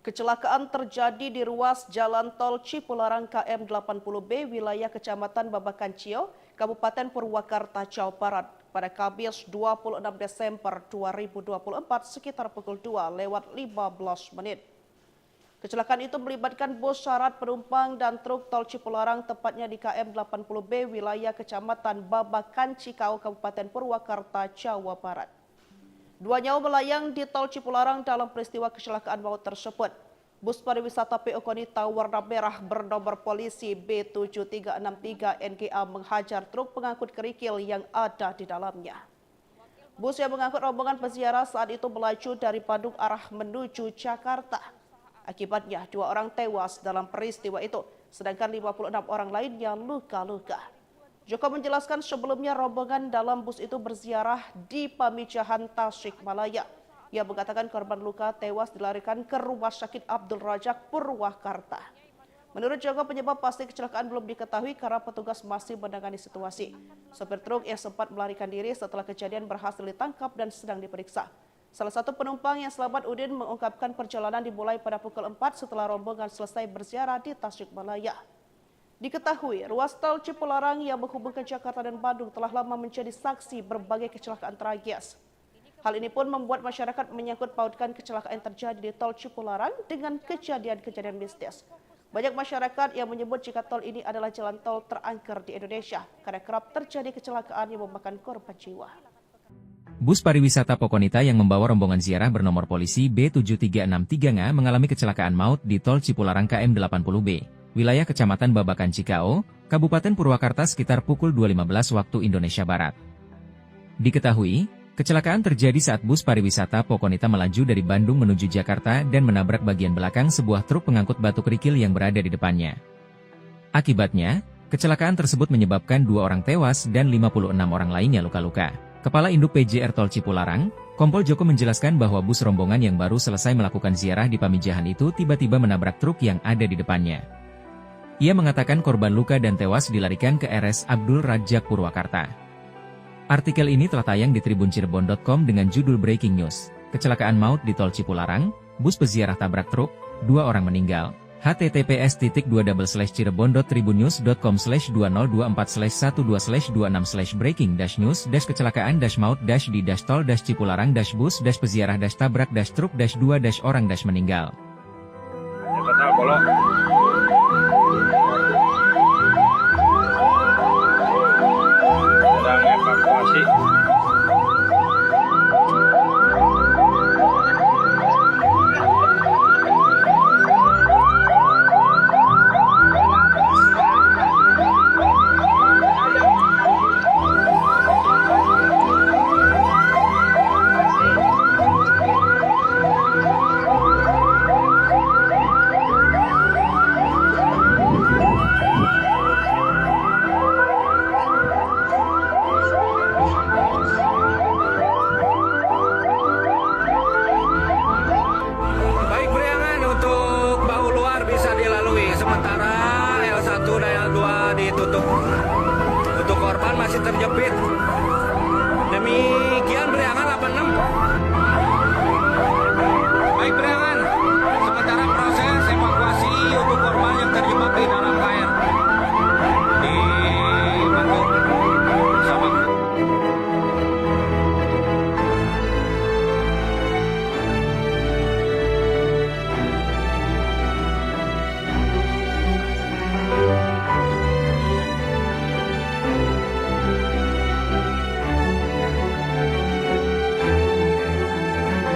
Kecelakaan terjadi di ruas Jalan Tol Cipularang KM 80B wilayah Kecamatan Babakan-Cio, Kabupaten Purwakarta, Jawa Barat pada Kamis 26 Desember 2024 sekitar pukul 2:15 menit. Kecelakaan itu melibatkan bus syarat penumpang dan truk tol Cipularang tepatnya di KM 80B wilayah Kecamatan Babakan-Cikau, Kabupaten Purwakarta, Jawa Barat. Dua nyawa melayang di tol Cipularang dalam peristiwa kecelakaan maut tersebut. Bus pariwisata PO Konita warna merah bernomor polisi B7363 NGA menghajar truk pengangkut kerikil yang ada di dalamnya. Bus yang mengangkut rombongan peziarah saat itu melaju dari Bandung arah menuju Jakarta. Akibatnya 2 orang tewas dalam peristiwa itu, sedangkan 56 orang lainnya luka-luka. Joko menjelaskan sebelumnya rombongan dalam bus itu berziarah di Pamijahan, Tasikmalaya. Ia mengatakan korban luka tewas dilarikan ke Rumah Sakit Abdul Razak, Purwakarta. Menurut Joko, penyebab pasti kecelakaan belum diketahui karena petugas masih menangani situasi. Sopir truk yang sempat melarikan diri setelah kejadian berhasil ditangkap dan sedang diperiksa. Salah satu penumpang yang selamat Udin mengungkapkan perjalanan dimulai pada pukul 4 setelah rombongan selesai berziarah di Tasikmalaya. Diketahui, ruas tol Cipularang yang menghubungkan Jakarta dan Bandung telah lama menjadi saksi berbagai kecelakaan tragis. Hal ini pun membuat masyarakat menyangkut pautkan kecelakaan yang terjadi di tol Cipularang dengan kejadian-kejadian mistis. Banyak masyarakat yang menyebut jika tol ini adalah jalan tol terangker di Indonesia karena kerap terjadi kecelakaan yang memakan korban jiwa. Bus pariwisata Pokonita yang membawa rombongan ziarah bernomor polisi B7363 mengalami kecelakaan maut di tol Cipularang KM 80B. Wilayah Kecamatan Babakan-Cikau, Kabupaten Purwakarta sekitar pukul 2:15 waktu Indonesia Barat. Diketahui, kecelakaan terjadi saat bus pariwisata Pokonita melaju dari Bandung menuju Jakarta dan menabrak bagian belakang sebuah truk pengangkut batu kerikil yang berada di depannya. Akibatnya, kecelakaan tersebut menyebabkan 2 orang tewas dan 56 orang lainnya luka-luka. Kepala Induk PJR Tol Cipularang, Kompol Joko menjelaskan bahwa bus rombongan yang baru selesai melakukan ziarah di Pamijahan itu tiba-tiba menabrak truk yang ada di depannya. Ia mengatakan korban luka dan tewas dilarikan ke RS Abdul Razak Purwakarta. Artikel ini telah tayang di tribuncirebon.com dengan judul Breaking News. Kecelakaan maut di tol Cipularang, bus peziarah tabrak truk, 2 orang meninggal. https://tribunnews.com/2024/12/breaking-news kecelakaan-maut-di-tol-cipularang-bus-peziarah-tabrak-truk-2-orang-meninggal. Sedang evakuasi. Sementara L1 dan L2 ditutup untuk korban masih terjepit. Demikian Priangan 86.